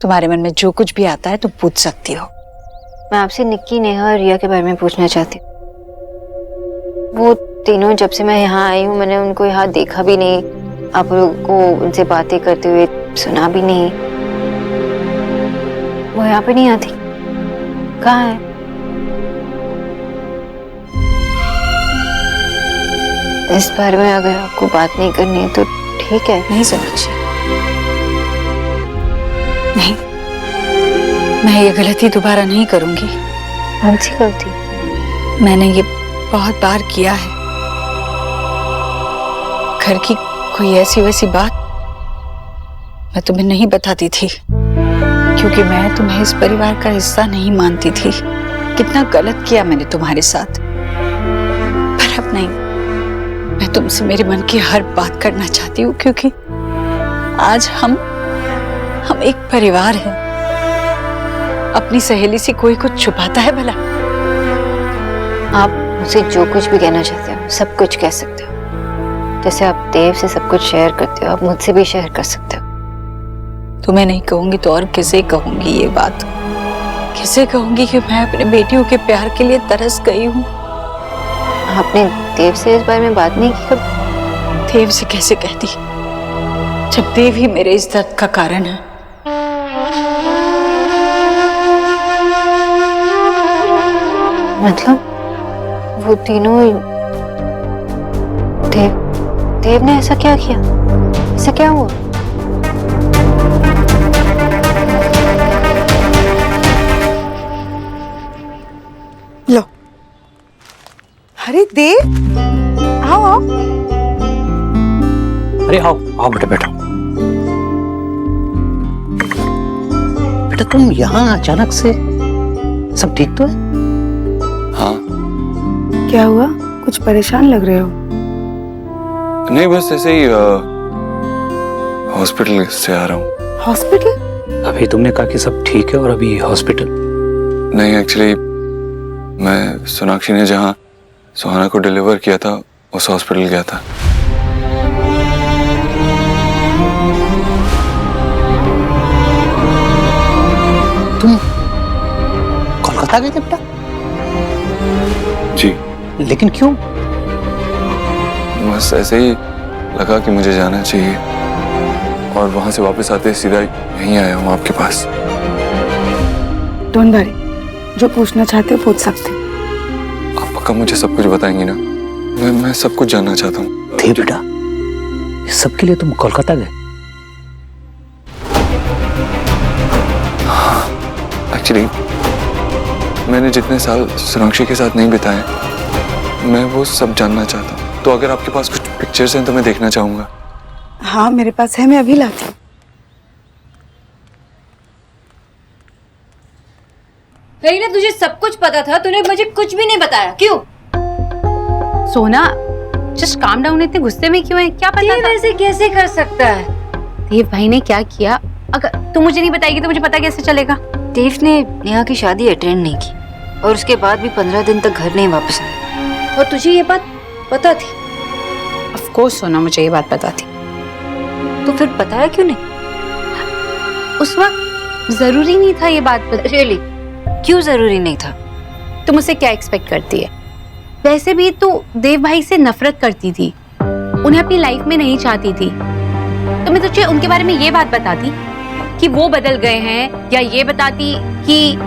तुम्हारे मन में जो कुछ भी आता है तुम पूछ सकती हो। मैं आपसे निक्की, नेहा और रिया के बारे में पूछना चाहती हूँ। वो तीनों जब से मैं यहाँ आई हूँ मैंने उनको यहाँ देखा भी नहीं, आप लोगों को उनसे बातें करते हुए सुना भी नहीं। वो यहाँ पे नहीं आती, कहाँ है? इस बारे में अगर आपको बात नहीं करनी है तो ठीक है। नहीं सोनाक्षी, नहीं, मैं ये गलती दोबारा नहीं करूंगी। कौन सी गलती? मैंने ये बहुत बार किया है। घर की कोई ऐसी वैसी बात मैं तुम्हें नहीं बताती थी, क्योंकि मैं तुम्हें इस परिवार का हिस्सा नहीं मानती थी। कितना गलत किया मैंने तुम्हारे साथ। पर अब नहीं, मैं तुमसे मेरे मन की हर बात करना चाहती हूँ, क्योंकि आज हम एक परिवार हैं। अपनी सहेली से कोई कुछ छुपाता है भला? आप मुझसे जो कुछ भी कहना चाहते हो सब कुछ कह सकते हो। जैसे आप देव से सब कुछ शेयर करते हो, आप मुझसे भी शेयर कर सकते हो। तुम्हें नहीं कहूंगी तो और किसे कहूंगी ये बात? किसे कहूंगी कि मैं अपने बेटियों के प्यार के लिए तरस गई हूँ? आपने देव से इस बारे में बात नहीं की कभी? देव से कैसे कहती, जब देव ही मेरे इस दर्द का कारण है। मतलब वो तीनों देव ने ऐसा क्या किया? ऐसा क्या हुआ? लो। अरे देव, आओ आओ। अरे आओ आओ बेटा, बैठो। बेटा तुम यहाँ अचानक से, सब ठीक तो है? हाँ। क्या हुआ, कुछ परेशान लग रहे हो? नहीं, बस ऐसे ही हॉस्पिटल से आ रहा हूँ। हॉस्पिटल? अभी तुमने कहा कि सब ठीक है और अभी हॉस्पिटल? नहीं, एक्चुअली मैं सोनाक्षी ने जहाँ सुहाना को डिलीवर किया था उस हॉस्पिटल गया था। तुम कोलकाता गए थे बेटा? जी। लेकिन क्यों? बस ऐसे ही लगा कि मुझे जाना चाहिए और वहां से वापस आते सीधा यहीं आया हूँ आपके पास। डोंट वरी, जो पूछना चाहते हो पूछ सकते हो। आप पक्का मुझे सब कुछ बताएंगी ना? मैं सब कुछ जानना चाहता हूँ। थे बेटा, इस सब के लिए तुम कोलकाता गए? एक्चुअली मैंने जितने साल सोनाक्षी के साथ नहीं बिताए, मैं वो सब जानना चाहता हूँ। तो अगर आपके पास कुछ पिक्चर्स हैं तो मैं देखना चाहूंगा। हाँ मेरे पास है, मैं अभी लाती हूँ। करीना, तुझे सब कुछ पता था, तूने मुझे कुछ भी नहीं बताया, क्यों? सोना, जस्ट काम डाउन। इतने गुस्से में क्यों है? क्या पता था? ऐसे कैसे कर सकता है? देव भाई ने क्या किया? अगर तू मुझे नहीं बताएगी तो मुझे पता कैसे चलेगा? देव ने नेहा की शादी अटेंड नहीं की और उसके बाद भी 15 दिन तक घर नहीं वापस आया। और तुझे ये बात पता थी? ऑफ कोर्स सोना, मुझे ये बात पता थी। तो फिर बताया क्यों नहीं? उस वक्त जरूरी नहीं था ये बात पता। रियली? क्यों जरूरी नहीं था? तुम मुझसे क्या एक्सपेक्ट करती है? वैसे भी तू देव भाई से नफरत करती थी, उन्हें अपनी लाइफ में नहीं चाहती थी। तो मैं तुझे उनके बारे में ये बात बताती कि वो बदल गए हैं, या ये बताती कि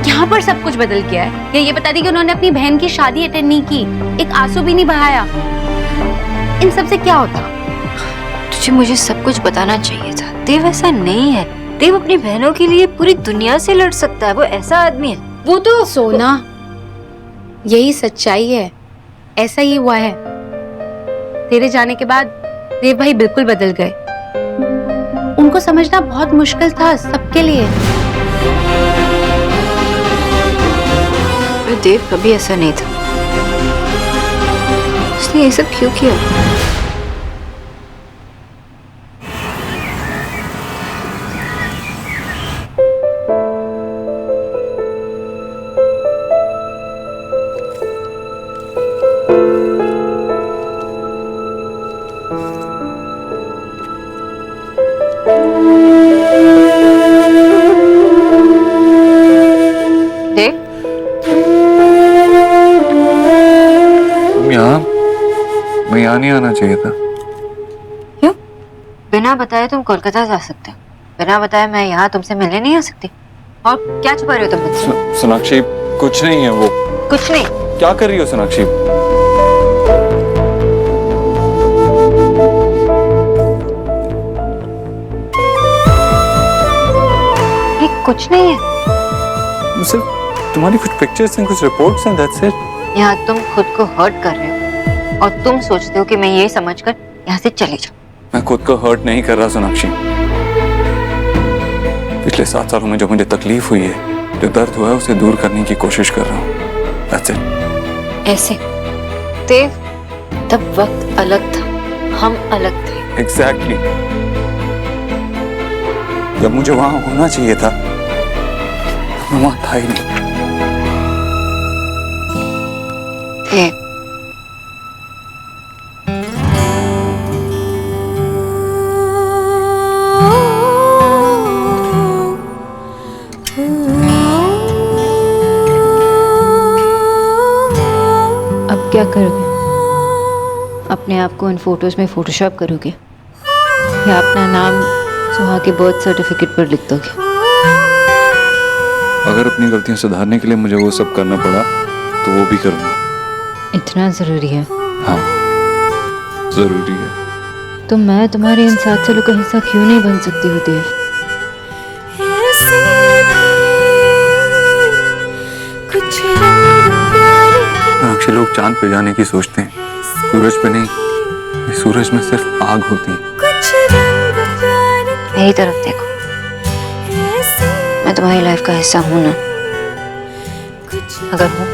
यहाँ पर सब कुछ बदल गया है, या ये बताती कि उन्होंने अपनी बहन की शादी अटेंड नहीं की, एक आंसू भी नहीं बहाया, इन सब से क्या होता? तुझे मुझे सब कुछ बताना चाहिए था। देव ऐसा नहीं है। देव अपनी बहनों के लिए पूरी दुनिया से लड़ सकता है, वो ऐसा आदमी है। वो तो सोना, यही सच्चाई है, ऐसा ही हुआ है। तेरे जाने के बाद देव भाई बिल्कुल बदल गए। उनको समझना बहुत मुश्किल था सबके लिए। देव कभी ऐसा नहीं था। उसने ये सब क्यों किया? यहाँ नहीं आना चाहिए था। क्यों? बिना बताए तुम कोलकाता जा सकते हो, बिना बताए मैं यहाँ तुमसे मिलने नहीं आ सकती। और क्या छुपा रहे हो तुम मुझसे? सोनाक्षी कुछ नहीं है वो। कुछ नहीं? क्या कर रही हो सोनाक्षी? ये कुछ नहीं है। सिर्फ तुम्हारी कुछ पिक्चर्स हैं, कुछ रिपोर्ट्स हैं, दैट्स इट। यहाँ तुम खुद को हर्ट कर रहे हो और तुम सोचते हो कि मैं ये समझकर यहाँ से चले जाऊँ। मैं खुद को हर्ट नहीं कर रहा सोनाक्षी। पिछले 7 सालों में जो मुझे तकलीफ हुई है, जो दर्द हुआ है, उसे दूर करने की कोशिश कर रहा हूँ। That's it. ऐसे देव, तब वक्त अलग था, हम अलग थे। एग्जैक्टली। जब मुझे वहां होना चाहिए था, मैं वहां था ही नहीं। देव, अब क्या करोगे? अपने आप को इन फोटोज में फोटोशॉप करोगे या अपना नाम सुहा के बर्थ सर्टिफिकेट पर लिख दोगे? अगर अपनी गलतियां सुधारने के लिए मुझे वो सब करना पड़ा तो वो भी करूंगा। इतना जरूरी है? हाँ, जरूरी है। तो मैं तुम्हारे इन 7 सालों का हिस्सा क्यों नहीं बन सकती हूँ देव? अक्सर लोग चांद पे जाने की सोचते हैं, सूरज पे नहीं। सूरज में सिर्फ आग होती है। मेरी तरफ देखो, मैं तुम्हारी लाइफ का हिस्सा हूं ना? अगर हूं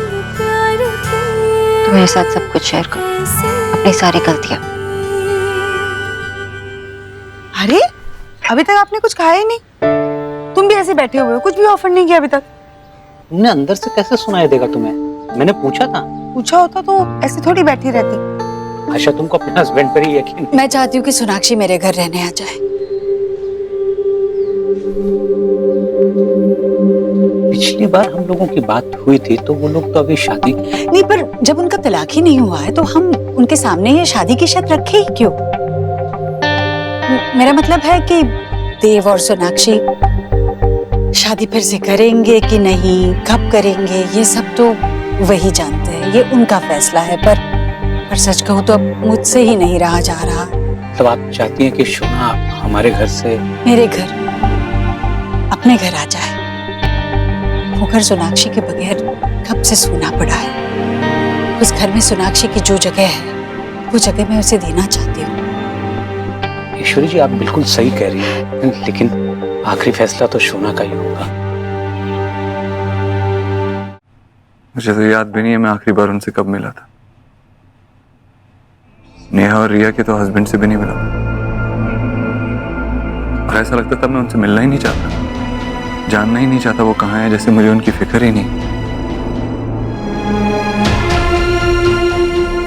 तो मेरे साथ सब कुछ शेयर करो, अपनी सारी गलतियां। अरे अभी तक आपने कुछ खाया ही नहीं, तुम भी ऐसे बैठे हुए हो, कुछ भी ऑफर नहीं किया अभी तक। तुमने अंदर से कैसे सुनाई देगा तुम्हें? मैंने पूछा था। पूछा होता तो ऐसे थोड़ी बैठी रहती। आशा, तुमको अपने हस्बैंड पर ही यकीन? मैं चाहती हूँ कि सोनाक्षी मेरे घर रहने आ जाए। पिछली बार हम लोगों की बात हुई थी तो वो लोग तो अभी शादी नहीं, पर जब उनका तलाक ही नहीं हुआ है तो हम उनके सामने ये शादी की शर्त रखे ही क्यों? मेरा मतलब है कि देव और सोनाक्षी शादी फिर से करेंगे कि नहीं, कब करेंगे, ये सब तो वही जानते हैं, ये उनका फैसला है। पर सच कहूँ तो अब मुझसे ही नहीं रहा जा रहा। तब आप चाहती हैं कि सोना हमारे घर से, मेरे घर, अपने घर आ जाए। वो घर सोनाक्षी के बगैर कब से सूना पड़ा है। उस घर में सोनाक्षी की जो जगह है, वो जगह मैं उसे देना चाहती हूँ। ईश्वरी जी, आप बिल्कुल सही कह रही हैं, लेकिन आखिरी फैसला तो सोना का ही होगा। मुझे तो याद भी नहीं है मैं आखिरी बार उनसे कब मिला था। नेहा और रिया के तो हस्बैंड से भी नहीं मिला और ऐसा लगता था मैं उनसे मिलना ही नहीं चाहता, जानना ही नहीं चाहता वो कहाँ है, जैसे मुझे उनकी फिक्र ही नहीं।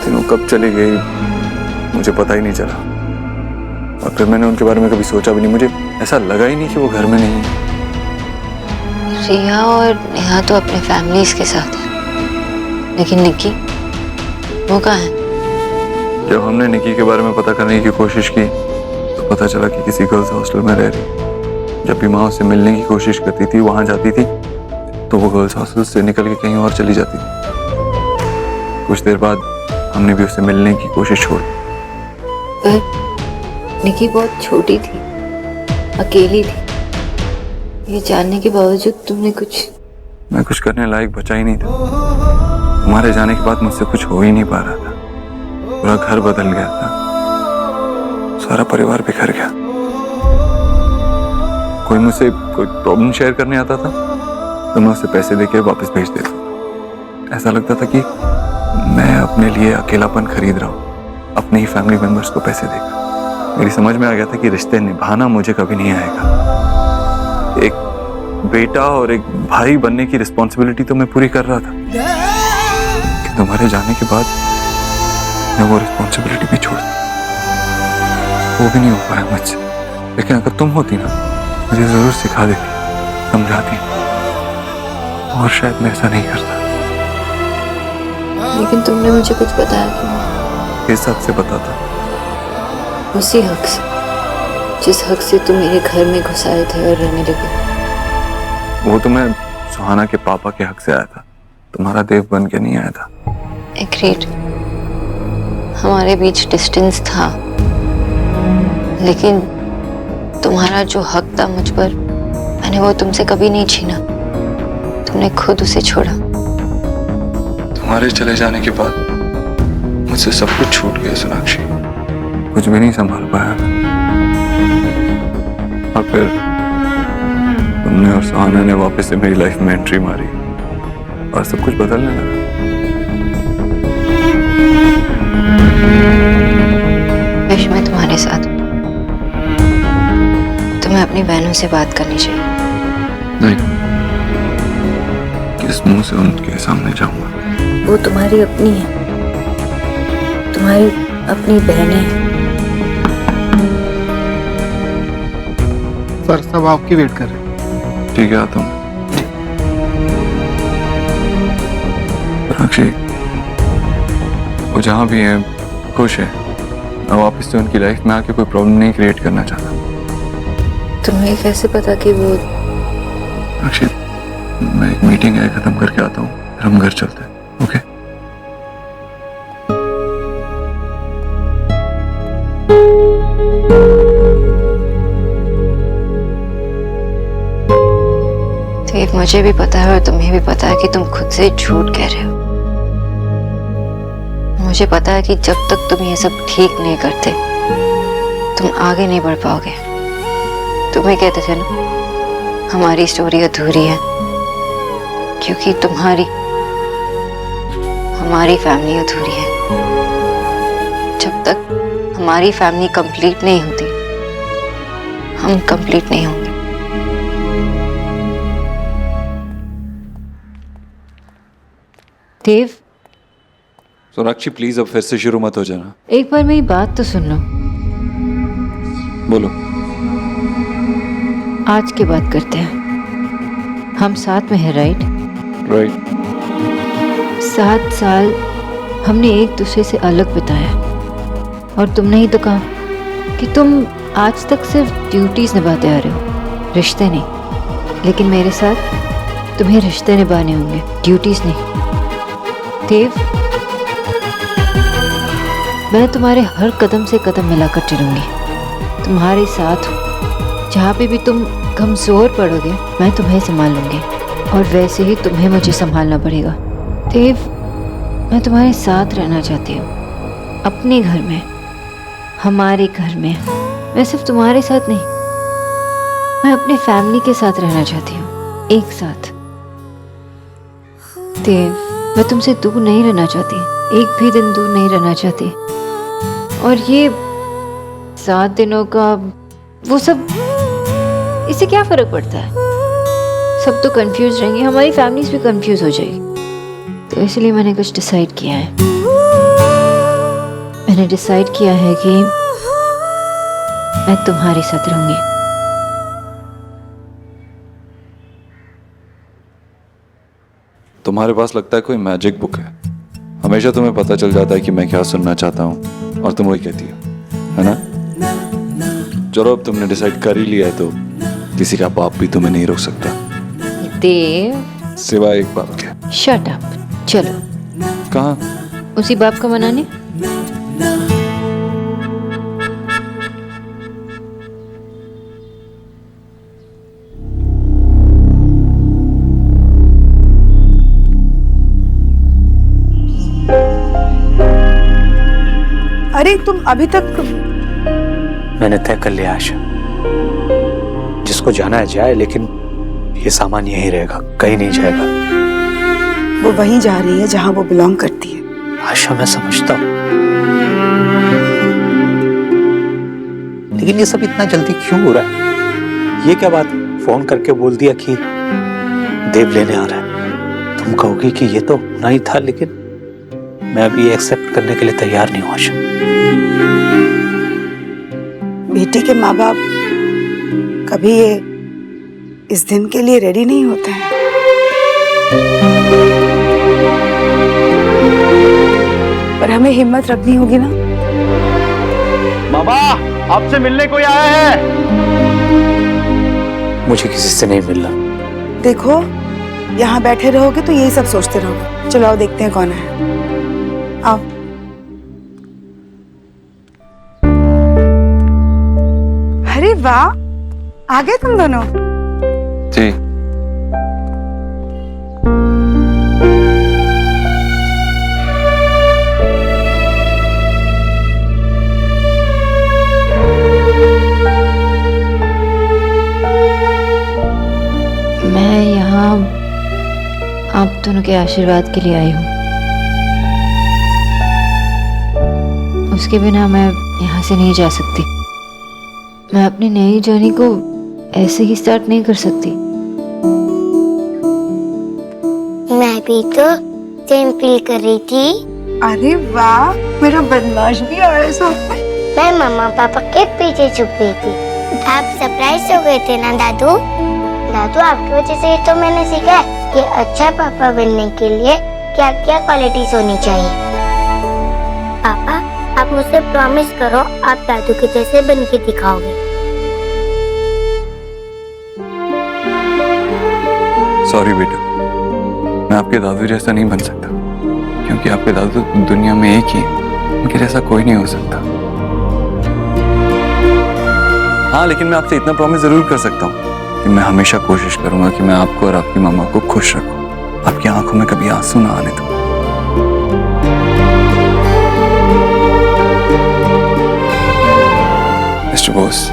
तीनों कब चली गई मुझे पता ही नहीं चला और फिर मैंने उनके बारे में कभी सोचा भी नहीं। मुझे ऐसा लगा ही नहीं कि वो घर में नहीं है। रिया और नेहा तो अपने फैमिलीज के साथ है, लेकिन निक्की वो कहाँ है? जब हमने निकी के बारे में पता करने की कोशिश की तो पता चला कि किसी गर्ल्स हॉस्टल में रह रही। जब भी माँ उससे मिलने की कोशिश करती थी, वहां जाती थी, तो वो गर्ल्स हॉस्टल से निकल के कहीं और चली जाती थी। कुछ देर बाद हमने भी उससे मिलने की कोशिश छोड़ दी। पर निकी बहुत छोटी थी, अकेली थी, ये जानने के बावजूद तुमने मैं कुछ करने लायक बचा ही नहीं था। तुम्हारे जाने के बाद मुझसे कुछ हो ही नहीं पा रहा था। पूरा घर बदल गया था, सारा परिवार बिखर गया। कोई मुझसे कोई प्रॉब्लम शेयर करने आता था तो मैं उसे पैसे देके वापस भेज देता था। ऐसा लगता था कि मैं अपने लिए अकेलापन खरीद रहा हूँ, अपने ही फैमिली मेंबर्स को पैसे देकर। मेरी समझ में आ गया था कि रिश्ते निभाना मुझे कभी नहीं आएगा। एक बेटा और एक भाई बनने की रिस्पॉन्सिबिलिटी तो मैं पूरी कर रहा था, कि तुम्हारे जाने के बाद मैं वो रिस्पॉन्सिबिलिटी भी छोड़ दी। वो भी नहीं हो पाया मुझसे। लेकिन अगर तुम होती ना, मुझे जरूर सिखा देती, समझाती, और शायद मैं ऐसा नहीं करता। लेकिन तुमने मुझे कुछ बताया क्यों? किस हक से पता था? उसी हक से जिस हक से तुम मेरे घर में घुस आए थे और रहने लगे। वो तो मैं सुहाना के पापा के हक से आया था, तुम्हारा देव बन के नहीं आया था। एग्रीड, हमारे बीच डिस्टेंस था, लेकिन तुम्हारा जो हक था मुझ पर, मैंने वो तुमसे कभी नहीं छीना। तुमने खुद उसे छोड़ा। तुम्हारे चले जाने के बाद मुझसे सब कुछ छूट गया सोनाक्षी, कुछ भी नहीं संभाल पाया मैं। और फिर तुमने और सुहाना ने वापस से मेरी लाइफ में एंट्री मारी और सब कुछ बदलने लगा। विश, मैं तुम्हारे साथ हूं। तुम्हें अपनी बहनों से बात करनी चाहिए। नहीं, किस मुंह से उनके सामने जाऊंगा? वो तुम्हारी अपनी है, तुम्हारी अपनी बहनें हैं। सर सब आपकी वेट कर रहे हैं। ठीक है, आता हूँ। सोनाक्षी, वो जहाँ भी हैं खुश है। मैं वापस से उनकी लाइफ में आके कोई प्रॉब्लम नहीं क्रिएट करना चाहता। तुम्हें कैसे पता कि वो? सोनाक्षी, मैं एक मीटिंग है खत्म करके आता हूँ, फिर हम घर चलते हैं। ओके? देव, मुझे भी पता है और तुम्हें भी पता है कि तुम खुद से झूठ कह रहे हो। मुझे पता है कि जब तक तुम ये सब ठीक नहीं करते, तुम आगे नहीं बढ़ पाओगे। तुम्हें कहते थे ना, हमारी स्टोरी अधूरी है क्योंकि हमारी फैमिली अधूरी है। जब तक हमारी फैमिली कंप्लीट नहीं होती, हम कंप्लीट नहीं होंगे। देव, सोनाक्षी प्लीज अब फिर से शुरू मत हो जाना। एक बार मेरी बात तो सुन लो। बोलो। आज की बात करते हैं। हम साथ में हैं, राइट? राइट। 7 साल हमने एक दूसरे से अलग बिताया और तुमने ही तो कहा कि तुम आज तक सिर्फ ड्यूटीज निभाते आ रहे हो, रिश्ते नहीं। लेकिन मेरे साथ तुम्हें रिश्ते निभाने होंगे, ड्यूटीज नहीं। देव, मैं तुम्हारे हर कदम से कदम मिलाकर चलूंगी, तुम्हारे साथ हूँ। जहाँ पे भी तुम कमजोर पड़ोगे, मैं तुम्हें संभाल लूंगी और वैसे ही तुम्हें मुझे संभालना पड़ेगा। देव, मैं तुम्हारे साथ रहना चाहती हूँ, अपने घर में, हमारे घर में। मैं सिर्फ तुम्हारे साथ नहीं, मैं अपनी फैमिली के साथ रहना चाहती हूँ, एक साथ। देव, मैं तुमसे दूर नहीं रहना चाहती, एक भी दिन दूर नहीं रहना चाहती। और ये 7 दिनों का वो सब, इससे क्या फर्क पड़ता है? सब तो कंफ्यूज रहेंगे, हमारी फैमिलीज भी कंफ्यूज हो जाएगी। तो इसलिए मैंने कुछ डिसाइड किया है। मैंने डिसाइड किया है कि मैं तुम्हारे साथ रहूंगी। तुम्हारे पास लगता है कोई मैजिक बुक है, हमेशा तुम्हें पता चल जाता है कि मैं क्या सुनना चाहता हूँ और तुम वही कहती हो, है ना? चलो, अब तुमने डिसाइड कर ही लिया है तो किसी का बाप भी तुम्हें नहीं रोक सकता, देव, सिवाय एक बाप के। Shut up. चलो। कहाँ? उसी बाप को मनाने। अरे तुम अभी तक? मैंने तय कर लिया आशा, जिसको जाना है जाए, लेकिन ये सामान यहीं रहेगा, कहीं नहीं जाएगा। वो वहीं जा रही है जहां वो बिलोंग करती है। आशा, मैं समझता हूँ, लेकिन ये सब इतना जल्दी क्यों हो रहा है? ये क्या बात फोन करके बोल दिया कि देव लेने आ रहा है? तुम कहोगे कि ये तो होना ही था, लेकिन मैं अभी एक्सेप्ट करने के लिए तैयार नहीं हूँ आशा। बेटी के माँ बाप कभी ये इस दिन के लिए रेडी नहीं होते हैं। पर पर हमें हिम्मत रखनी होगी ना। बाबा, आपसे मिलने कोई आया है। मुझे किसी से नहीं मिलना। देखो, यहाँ बैठे रहोगे तो यही सब सोचते रहोगे। चलो आओ देखते हैं कौन है। आओ। अरे वाह, आ गए तुम दोनों। जी। मैं यहाँ आप दोनों के आशीर्वाद के लिए आई हूँ। उसके बिना मैं यहाँ से नहीं जा सकती। मैं अपनी नई जर्नी को ऐसे ही स्टार्ट नहीं कर सकती। मैं भी तो सेम फील कर रही थी। अरे वाह, मेरा बदमाश भी आया सब। मैं मम्मा पापा के पीछे छुप गई थी। आप सरप्राइज हो गए थे ना दादू? दादू, आपकी वजह से तो मैंने सीखा है कि अच्छा पापा बनने के लिए क्या क्या क्वालिटीज होनी चाहिए। पापा, आप मुझसे प्रॉमिस करो आप दादू के जैसे बन के दिखाओगे। सॉरी बेटा, मैं आपके दादू जैसा नहीं बन सकता, क्योंकि आपके दादू दुनिया में एक ही है, उनके जैसा कोई नहीं हो सकता। हाँ, लेकिन मैं आपसे इतना प्रॉमिस जरूर कर सकता हूँ कि मैं हमेशा कोशिश करूंगा कि मैं आपको और आपकी मामा को खुश रखूं, आपकी आंखों में कभी आंसू ना आने दूं। मिस्टर बोस,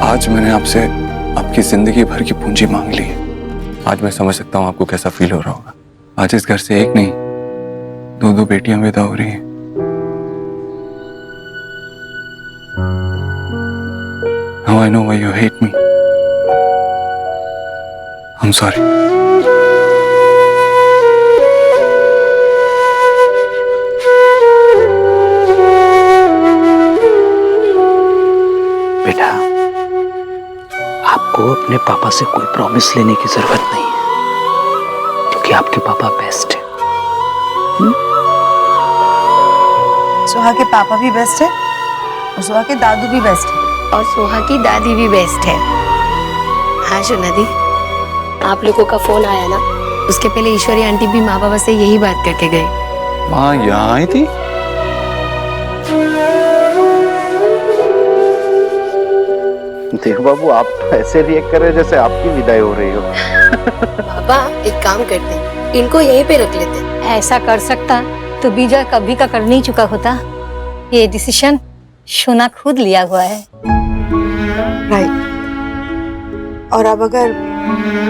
आज मैंने आपसे आपकी जिंदगी भर की पूंजी मांग ली है। आज मैं समझ सकता हूँ आपको कैसा फील हो रहा होगा। आज इस घर से एक नहीं, दो बेटियां विदा हो रही हैं। Now I know why you hate me. I'm sorry. बेटा, आपको अपने पापा से कोई प्रॉमिस लेने की जरूरत नहीं है, क्योंकि आपके पापा बेस्ट है। सुहा के पापा भी बेस्ट है और सुहा के दादू भी बेस्ट है और सुहा की दादी भी बेस्ट है। हाँ शोना दी, आप लोगों का फोन आया ना, उसके पहले ईश्वरी आंटी भी माँ बाबा से यही बात करके गए। माँ यहाँ आई थी? देव बाबू, आप ऐसे रिएक्ट कर रहे जैसे आपकी विदाई हो रही हो। पापा, एक काम करते हैं, इनको यहीं पे रख लेते हैं। ऐसा कर सकता तो बीजा कभी का कर नहीं चुका होता। ये डिसीजन शोना खुद लिया हुआ है। राइट। और अब अगर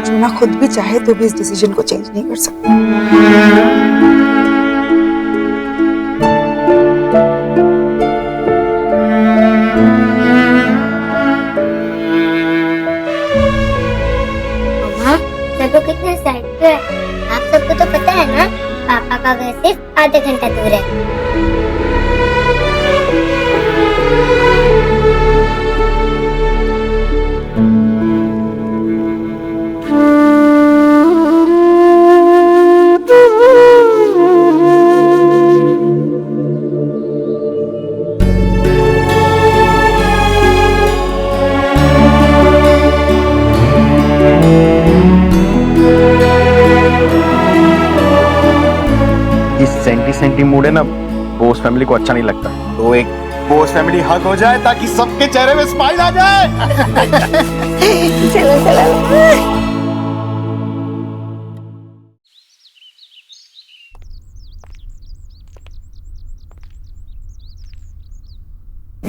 शोना खुद भी चाहे तो भी इस डिसीजन को चेंज नहीं कर सकती। मम्मा, सब लोग कितने साइड पे है? आप सबको तो पता है ना, पापा का घर सिर्फ आधा घंटा दूर है। सेंटी मूड है ना, बोस फैमिली को अच्छा नहीं लगता, तो एक बोस फैमिली हग हो जाए ताकि सबके चेहरे में स्माइल आ जाए। चलो चलो।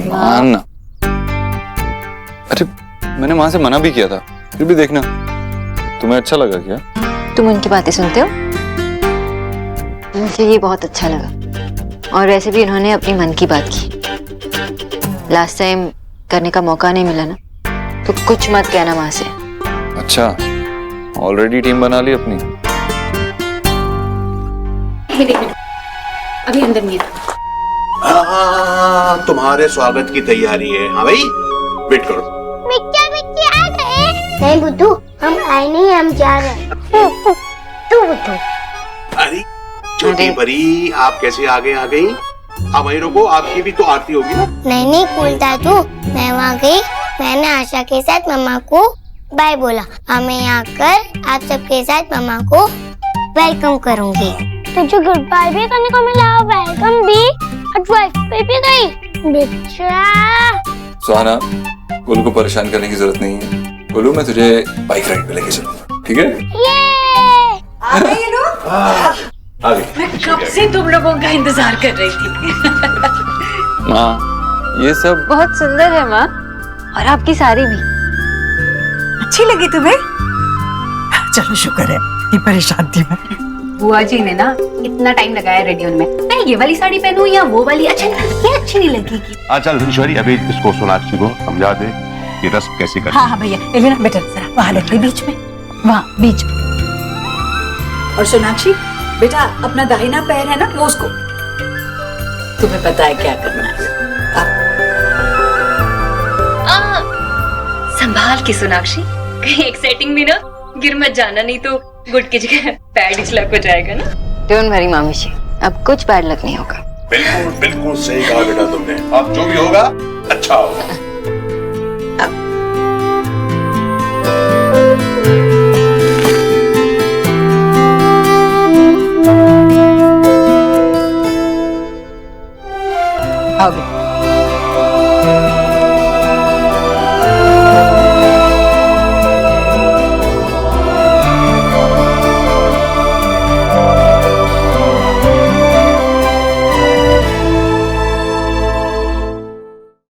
मानना, अरे मैंने माँ से मना भी किया था, फिर भी देखना, तुम्हें अच्छा लगा क्या? तुम उनकी बातें सुनते हो? मुझे ये बहुत अच्छा लगा। और वैसे भी इन्होंने अपनी मन की बात की। लास्ट टाइम करने का मौका नहीं मिला ना, तो कुछ मत कहना माँ से। अच्छा, ऑलरेडी टीम बना ली अपनी। अभी अंदर नहीं। हाँ, तुम्हारे स्वागत की तैयारी है। हाँ भाई, वेट करो। मिक्की मिक्की आ गए। नहीं बुद्धू, हम आए नहीं, हम जा रहे हैं। तू बुद्धू। अरे छोटी परी, आप कैसे आगे आ गई? आप वहीं रुको, आपकी भी तो आरती होगी ना। नहीं कूल दादू, मैं वहाँ गई, मैंने आशा के साथ मम्मा को बाय बोला। अब मैं यहाँ आकर आप सबके साथ मम्मा को वेलकम करूँगी। तुझे गुड बाय भी करने को मिला, वेलकम भी, और वाइफ पे भी गई। बेचा सुहाना, गोलू को परेशान करने की जरूरत नहीं है। गोलू, मैं तुझे बाइक राइड पे लेके चलूंगा, ठीक है? आ गए ये लोग? आ गई। मैं कब से तुम लोगों का इंतजार कर रही थी। माँ, ये सब बहुत सुंदर है माँ, और आपकी साड़ी भी अच्छी लगी तुम्हें? चलो शुक्र है, इतनी परेशान थी मैं। बुआ जी ने ना इतना टाइम लगाया रेडी होने में, मैं ये वाली साड़ी पहनूं या वो वाली, अच्छा ये अच्छी नहीं लगेगी। चल ईश्वरी, अभी इसको सोनाक्षी को समझा दे कि रस्म कैसे करनी। हाँ भैया, एलिना बेटा जरा वहाँ रख ले बीच में, वहाँ बीच में। और सोनाक्षी बेटा, अपना दाहिना पैर है ना, वो उसको, तुम्हें पता है क्या करना है। संभाल के सोनाक्षी, कहीं एक्साइटिंग भी ना गिर मत जाना, नहीं तो गुड की जगह बैड लक हो जाएगा ना। डोंट वरी मामी जी, अब कुछ बैड लक नहीं होगा। बिल्कुल बिल्कुल सही कहा बेटा तुमने, अब जो भी होगा अच्छा होगा।